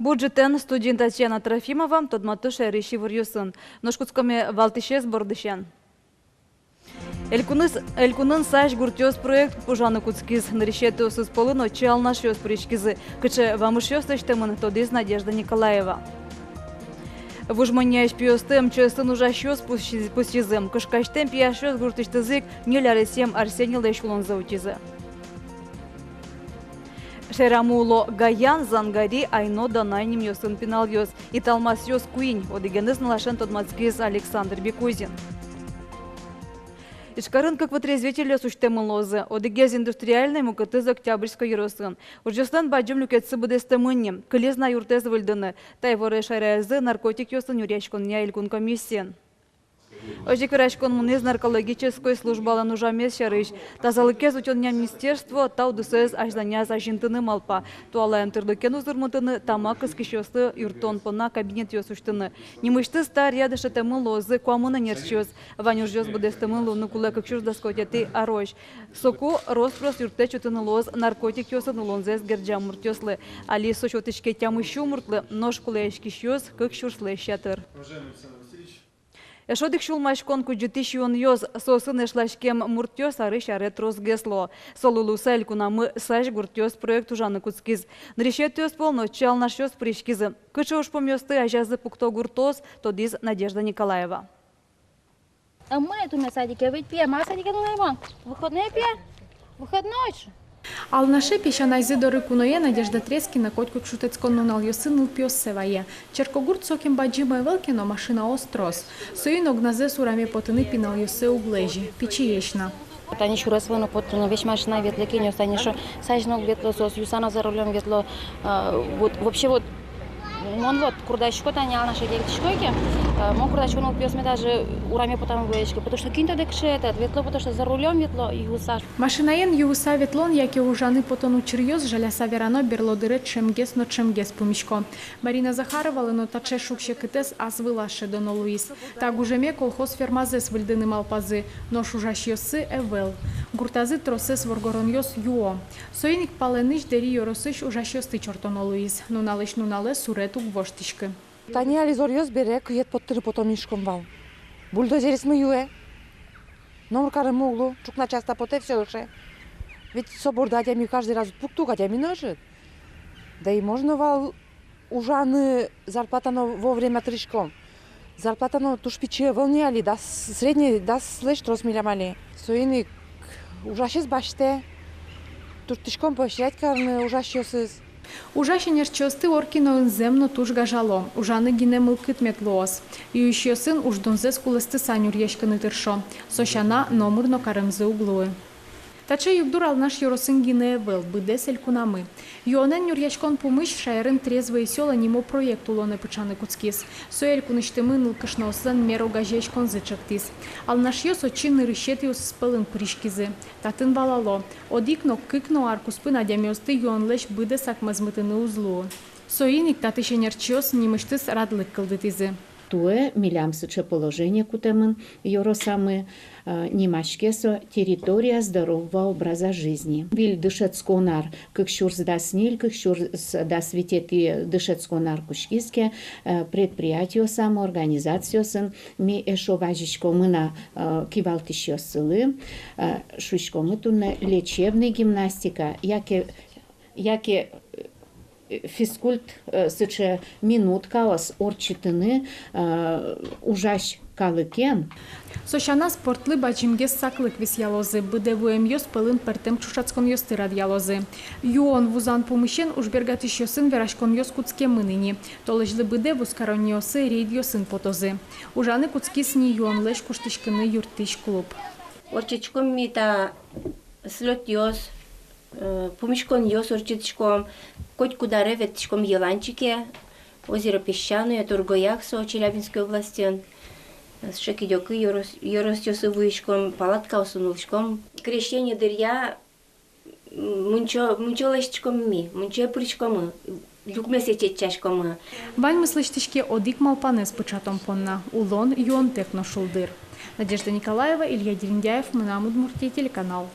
Бюджетен студент Татьяна Трофимова тодматы шәріші вұрюсын. Ношкутскоме валтышес бордышен. Элькунын саш гуртёс проект пужаны куцкиз нарешеты усыз полын очи алнашёс причкизы. Кычы вамышёс тачтымын тодиз Надежда Николаева. Вужманяш пиостым чөстын ужашёс пустизым. Кышкаштем пияшёс гуртыштызык неляресем Арсений Лешулон заутизы. Шерамуло Гаян Зангари Айно Данайним Йосын Пинал Йос и Талмас Йос Куинь одигеныз налашен тодмацкиз Александр Бекузин. Ишкарын как вытрезвитель сущтемы лозы, одигез индустриальный мукатыз Октябрьской Яросын. Ужестан баджим люкетсы будестемыннем, кылезна юртез выльдыны, тайворы шайрайзы наркотик Йосын юрячкон ня илькун комиссиен. Ожик врачкон мунез наркологической службала нужамес шарыш. Тазалыкез учёння министерство тау дусез ажданя зажинтыны малпа. Туалаем тырдыкен узырмытыны тамак искишёсты юртон пона кабинет ёсуштыны. Немышты стар ядышы темы лозы куамына нерчёс. Ванюжёс будестымы луны кулы кыкшуш доскотеты арож. Соку роспрос юрте чутыны лоз наркотик ёсын улонзез герджам муртёслы. Али сочотышке тямыщу муртлы нож кулы эшкишёс кыкшурслы шатыр. Эшодик шулмашкон куджитиш юн йоз сосын эшлашкем муртёс арыш арет розгесло. Солулуса элькунамы саш гуртёс проект ужаны куцкиз. Нарешетёс полно чал нашёс пришкизы. Кычы уж помёсты ажазы пукто гуртос, тодиз Надежда Николаева. А мы эту на садике ведь пьем, а садике ну найман. Выходные пьем? Выходной же. Ал наше пещанайзы доры куное Надежда Трескина котку кшутецкон нунал йосын пьёс севае. Черкогурт соким баджима велкино машина острос. Соин огназе сураме потыны пинал йосы углежи. Печиешна. Они еще раз выну под вещь машина ветло кинёс, они что сажнул ветло сос, юсана за рулем ветло. Вот вообще вот он вот курдачко танял наши девочки. Мог курдачко ну пьёс мы даже ураме потом вещки, потому что кинто декше этот ветло, потому что за рулем ветло и юсаш. Машинаен юса ветлон, яке ужаны потону черьёз, жаля саверано берлодыре чемгес но чемгес помишко. Марина Захарова лено таче шукше китес аз вылаше доно Луис. Так ужеме колхоз фермазес выльдыны малпазы, но шужашьёсы эвел. Гуртазы тросес воргороньёс юо. Соиник паленыш дери йоросыш ужашьёсты чортоно Луис. Нуналыш нунале сурету гвоштишке. Таня Ализорьёс бере кует поттыры потомишком вал. Бульдозерис мы юе. Номер карым углу, чукна часто поте все уже. Ведь собор дадями каждый раз пукту гадями нажит. Да и можно вал ужаны зарплата вовремя тришком. Зарплата туш пиче волняли, да средний, да слышь трос милямали. Соиник ужашес баште. Туш тишком поощрять карны ужашесыз. Ужаще нерчосты оркино земно туш гажало. Ужаны гине мылкыт метлоос. И еще сын уж донзес кулесты санюр ешканы тыршо. Сощана номурно карымзы углуы. Таче югдурал наш йоросын гине вел, быдес элькунамы. Юонен нюрьячкон помыш шайрын трезвые села нимо проект улоны пычаны куцкис. Соэлькуныштымы нылкышносын меру гажечкон зычыктис. Ал наш йос очинны рыщетиус спылын пришкизы. Татын балало. Одикно кыкно аркуспы надямёсты юонлеш быдес акмазмытыны узлу. Соиник татыше нерчиос нимыштыс радлык кылдытизы. Туе милямсыче положение кутемын йоросамы немашкесо территория здорового образа жизни. Виль дышецконар кыкшурс да сниль, кыкшурс да светети дышецконар кушкиске предприятие самоорганизациясын ми эшо важичко мына кивалтишьосылы шучко мы туне лечебная гимнастика, яке физкульт сыче минуткаос орчитыны ужаш калыкен. Сощана спортлы бачимгес саклык вис ялозы, быдевуем йос пылын пертем чушацкон йосты рад ялозы. Юон вузан помыщен ужбергатыш йосын верашкон йос куцке мыныни. Толыжлы быдеву скарон йосы рейд йосын потозы. Ужаны куцки сни юон леш куштышкыны юртыш клуб. Орчичком мита слет йос, помышкон йос орчичком, коть куда реветчком еланчике, озеро Песчаное, Тургояхсо, Челябинской области. Шекидёкы, Yorostёсы вышком, палатка усунулшком. Крещение дырья, мунчо лещком ми, мунчо причком, люкмесе чечашком. Вань мыслыштышке одик малпане с пычатом понна, улон юон техно шулдыр. Надежда Николаева, Илья Дерендяев, Мынамуд Мурти, телеканал.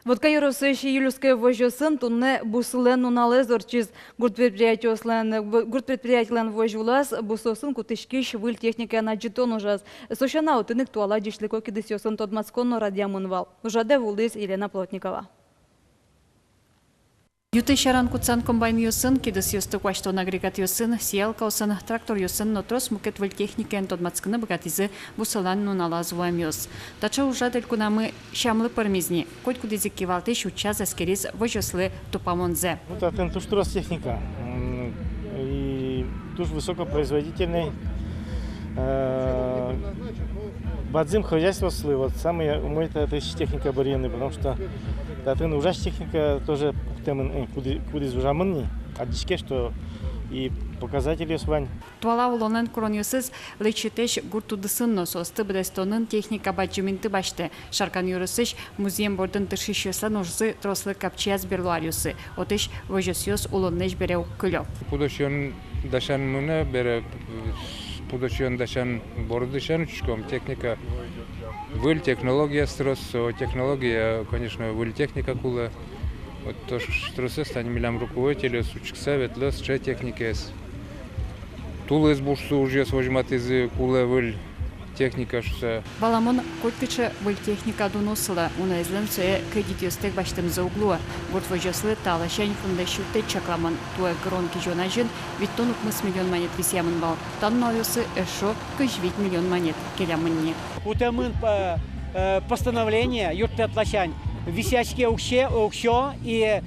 Вот кайросыш июльская вожжосын тунне бусылен нуналезор чиз гурт предприятиялен вожжулас бусосын кутышкиш выл техника на джитон ужас. Сошана утынык туала дишлико кидысёсын тодмацконно радиамынвал. Ужаде вулдыс Елена Плотникова. Юты шаран кутсан комбайн юсын, кидыс юсты куаштон агрегат юсын, сиялка усын, трактор юсын, нотрос мукет выл техникен тодмацкыны богатизы бусылан нуналазуам юс. Тача ужадель кунамы шамлы пармизни, коть кудизик кивалты шутчас аскерис вожослы тупамонзе. Вот это туш техника. И туш высокопроизводительный. Бадзим хозяйство слы. Вот самый мой это техника барьерный, потому что это ужас техника тоже кудис ужамынни, а дичке что и показатели свань. Туала улонен кронюсыз лечетеш гуртудысын нососты бдестонын техника баджиминты башты. Шаркан юрысыш музеем бордын тыршишёса ножзы трослы капчияз берлуариусы. Отыш вожосёс улоннеш береу кылё. Пудошон дашан муна бере пудошон дашан бордышан учком техника выль технология строс, технология, конечно, выль техника кула. Вот то, что стань милям руководителя, сучкса, ветлес, че техника с. Тулы с бушсу уже свожмат из кула выль техника что. Баламон коткиче выль техника дуносла, уна излен все кредитиостек баштым за углу. Вот вожослы талашень фундащуте чакламан туэ гронки жонажин, ведь тонук мы с миллион монет висямын бал. Тан новиусы эшо кыжвить миллион монет келямынни. Утемын постановление юрте отлачань. Висячки укщо и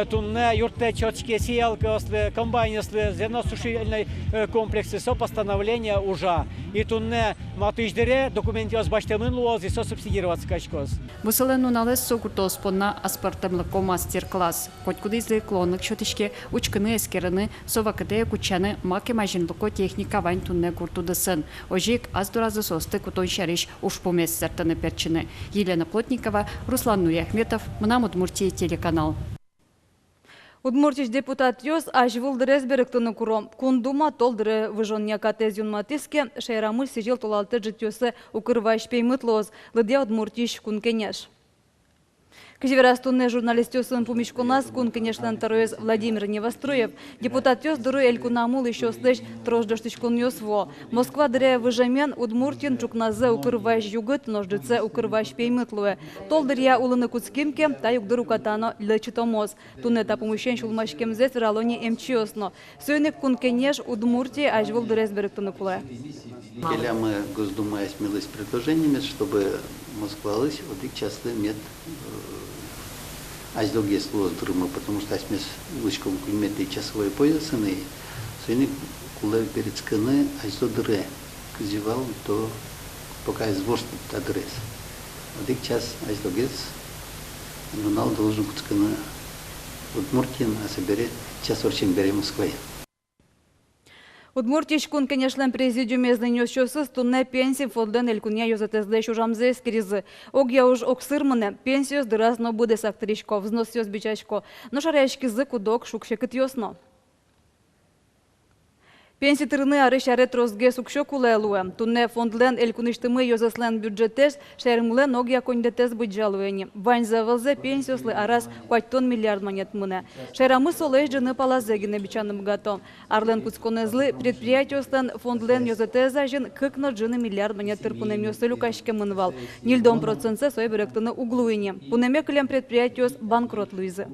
тунне юрте чёчки сеялка комбайнеслы зерносушительный комплексы со постановления уже и тунне матыждере документиос баштемын луоз и со субсидироваться качкос. Бусылен уналез сокуртос понна аспартемлыко мастер-класс. Коть куда изли клонок чётишке учкыны эскерыны совакыде кучаны маке мажинлыко техника вань тунне куртудысын. Ожик аздуразы состы кутон шариш ушпумес сертаны перчины. Елена Плотникова, Руслан Нуряхметов, Мнам Удмуртия телеканал. Удмуртич депутат ёс ажвыл дырез беректыны куром. Кундума толдыры выжоння катезюн матиске шайрамыль сижил толалты житёсы укрывач пеймытлоз. Лыдя удмуртич кункенеш. Кжеверастунный журналист ёсын пумишкунас кун, конечно, тароез Владимир Невостроев. Депутат ёс дыры элькунамул еще слышь трождоштычкун ёсво. Москва дыре выжамен удмуртин чукназе укрывач югыт нождыце укрывач пеймытлуэ. Толдырья улыны куцкимке та югдыру катано лечитомоз. Тунета помещен шулмашкемзе фералони эмчиосно. Сойник кункенеш удмуртии ажвыл дырез беректыныкулэ. Келя мы Госдума смелость предложениями, чтобы Москва лысь вот их часто мед аздоге слоз дрыма, потому что смес лучком кульметы часовой пояс и сойник куле перед сканы аздо дыре кзивал то пока изворст адрес. Вот их час аздогец журнал должен куцкана Удмуртин, а соберет час очень бере Москвы. Удмуртич кун, конечно, президиуме знанёс чёсыз тунне пенсии фонден элькуня ёзатездеш ужамзе эскеризы. Огя уж оксырмыне пенсиёс дыразно буде сактричко, взнос ёс бичачко. Но шаряшки зык удок шукшекыт ёсно. Пенсии тырны ары шарет розге сукшо кулелуэ. Тунне фондлен элькуништымы ёзаслен бюджетес шарымлен огя кондетес быджалуэни. Вань завалзе пенсиослы арас куаттон миллиард монет мыне. Шайрамы солеш жыны палазегине бичаным гато. Арлен куцконезлы предприятиослен фондлен ёзатеза жын кыкно жыны миллиард монет тырпунем ёсылю кашке мынвал. Нильдон процентсе сой беректыны углуэни. Пунеме кылем предприятиос банкрот луизы.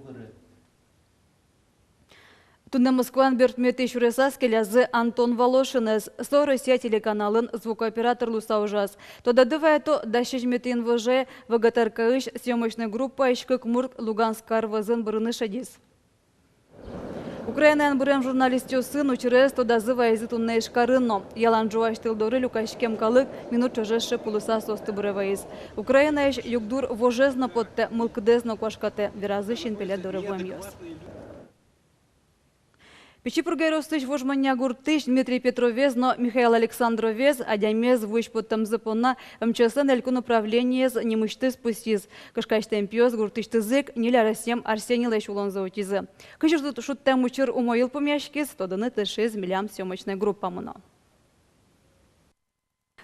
Тунне Москван бертмете шуресас келязы Антон Волошинез, со Россия телеканалын звукооператор луса ужас. Тода дывая то дащежметин ВЖ ВГТРКыш съемочная группа Ишкык Мурт Луганскар вазын бұрыны шадис. Украина'n бұрем журналистю сын учерез тода зывая езы тунне ишкарынно. Ялан жуаш тылдоры люкашкем калык минут чожешши пулыса состы бұрывайыз. Украина иш югдур вожезно подте мылкыдезно квашкате виразы шинпеле дорывуем ёс. Печипургай ростыш вожмання гуртыш Дмитрий Петровез, но Михаил Александровез, адямез вуч потом запона МЧСН элькун управление не мышты спустиз. Кашкаштем пьёс гуртыш тызык, неля расем Арсений Лэш улон заутизы. Кышыр тут шуттем учыр умоил помяшкис, тоданы тышиз милям съемочная группа муно.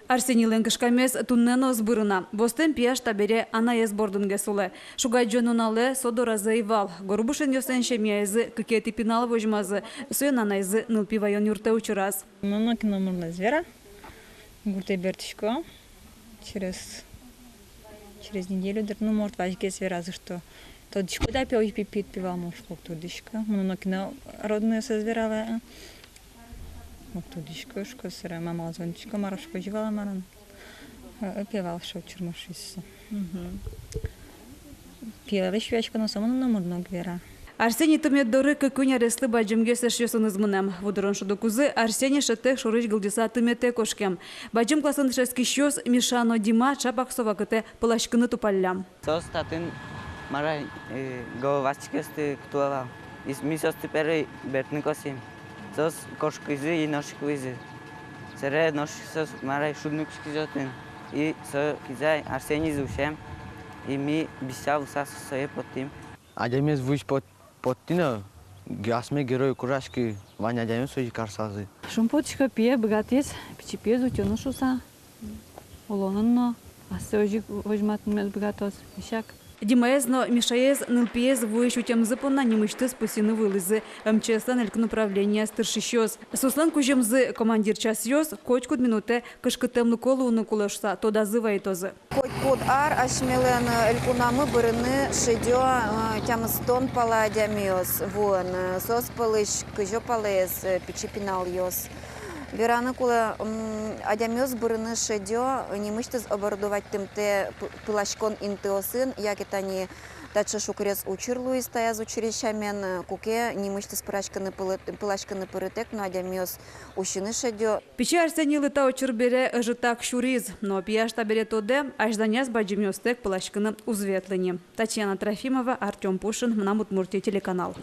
Арсений Ленкашкамес туннено збырына. Востен пияш табере анаез бордынге сулы. Шугай жонунале содоразы ивал. Горбушен йосен шемияйзы кыкети пинал вожмазы. Суен анайзы нылпи вайон юрте учураз. Много номерная звера. Гурте бертишко. Через неделю, ну, может, важнее звера, за что. То дичко да пил и пипит пивал муж, как то дичко. Много родные со зверала. Вот то дичко, что сыра мама звончика, марошко живала маран. Пивал, что чермашись. Пила швячка, но сама номерная звера. Арсений тымеддоры кыкуня реслы баджымге сэшьёсын измынам. Вудырон шудукузы Арсений шатых шурыч гылдиса тымете кошкем. Баджым классын шески щёс Мишано Дима чапаксова кыте пылашкыны тупаллям. Сос татын марай головастикесты ктуавал. Из мисос теперь бертны косим. Сос кошкизы и ношкизы. Сере ношкизы марай шуднукшкизотын. И со кизай Арсений зушем. И ми бисял сас сое потим. Адемес вуч Поттина гасме герой курашки Ваня Адемес вуч карсазы. Шумпотчика пие богатец, пичипезу тянушуса. Улонно, а сожик возьмат мед богатос. Ищак. Димаезно Мишаез нылпиез вующу тем запона немышты спусины вылызы. МЧСлан эльк направление стыршищёс. Суслан кужемзы командир час ёс, кочкуд минуте кышкытемлы колу унукулышса, тода зывайтозы. Код ар ашмелен элькунамы бырыны шедё тямыстон паладямиос. Вон, сос палыш кыжо палез пичипинал ёс. Вераны кула адямёс бырыны шедё немыштыз оборудовать тымте пылашкон интеосын, якетани дальше шукрец учирлу стояз училищамен куке немыштыз пылашканы пырытек, но адямёс ущины шедё. Пичи Арсений лыта учурбере ыжытак шуриз, но пияш табере тоде ажданяз баджимёстек пылашканы узветлыни. Татьяна Трофимова, Артем Пушин, Мнамутмуртия телеканал.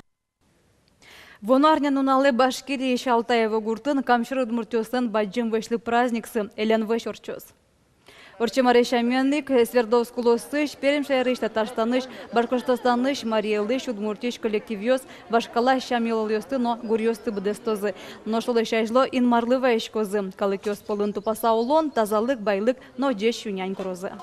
Вонарня нунале Башкирии Шалтаева гуртын камшыр удмуртёсын баджим вышлы праздниксы элен выш орчёс. Орчема решаменник Свердловск-Лосыш, Перемшайрыш, Татарстаныш, Башкортостаныш, Мариелыш, Удмуртиш коллективёс, Башкала Шамилолёсты, но гурьёсты бдестозы. Но шолы шайжло инмарлы вайшкозы. Калыкёс полын тупаса улон, тазалык, байлык, но деш юнянь крозы.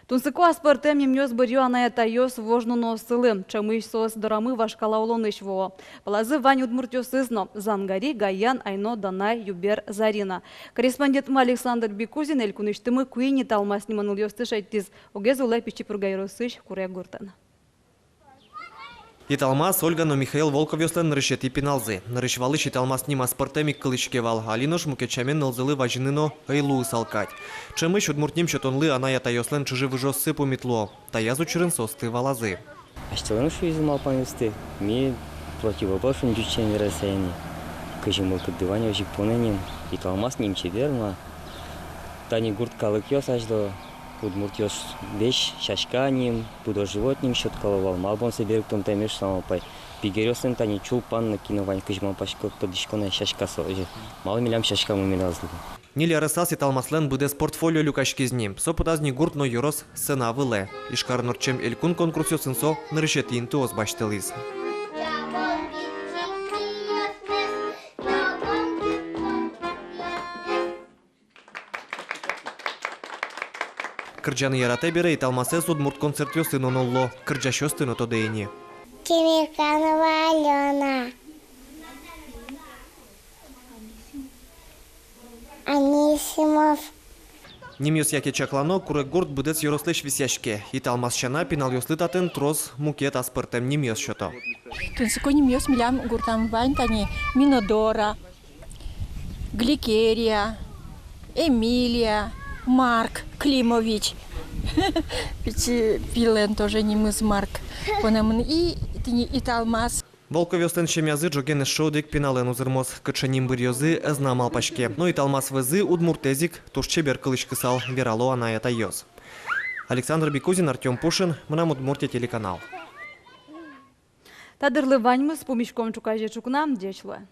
Тунсыку аспортем немнёс бырью анаята ёс вожну носылым, чамыш сос дорамы Вашкала улоныш во. Палазы Вань удмуртёсызно, Зангари, Гаян, Айно, Данай, Юбер, Зарина. Корреспондент Александр Бекузин, элькуныштымы куини талмас неманыл ёстыш айттиз, огез улай пичи пургайросыш куре гуртан. Италмас Ольгано Михаил Волков ёстен нырышети пиналзы. Нырышвалы шиталмас нима спортемик кылышкевал. Алинош мукечамен нылзылы важыныно айлу салкать. Чемыш удмуртним шотонлы анаята ёслен чужи выжоссы пумитло. Таязу чырын состы валазы. Аштеланышу изымал памясты. Ми противоборшын жучен верасаяни. Кыжымыл кыддываня ожик поненин. Италмас ним чедерма. Тани гурт калык ёс аждо. Удмуртёс беш шашканим, будо животним щоткалывал. Малбон себе том темеш самопай. Пигерёсен тани чулпан накиновань кыжман пашко тодишкона шашка сожи. Мал милям шашка муминазлы. Нили арасас италмаслен буде спортфолио люкашкизним. Сопутазни гурт но юрос сына выле. Ишкар норчем элькун конкурсёсын со нырышети интуос баштылыз. Кырджаны ярате бере италмасе судмурт концерт ёсын онолло. Кырджа шёстын отодейни. Темирканова Алена. Анисимов. Немёс яке чаклано курек гурт будец ёрослыш висяшке. Италмас шана пинал ёслытатын трос мукет аспыртем немёс шото. Тунсыко немёс милям гуртам вань тани Минодора, Гликерия, Эмилия, Марк Климович. Пилен тоже немыс Марк. Понамын и италмас. Волков ёстен шемязы джоген шодик пинален узырмос. Кычаним бырьёзы эзнамал пашке. Но италмас вызы удмуртезик тушчебер кылышкы сал верало анаята ёз. Александр Бекузин, Артем Пушин, Мнамутмуртия телеканал. Тадырлы ваньмыз помешком чукаже чукнам дечлы.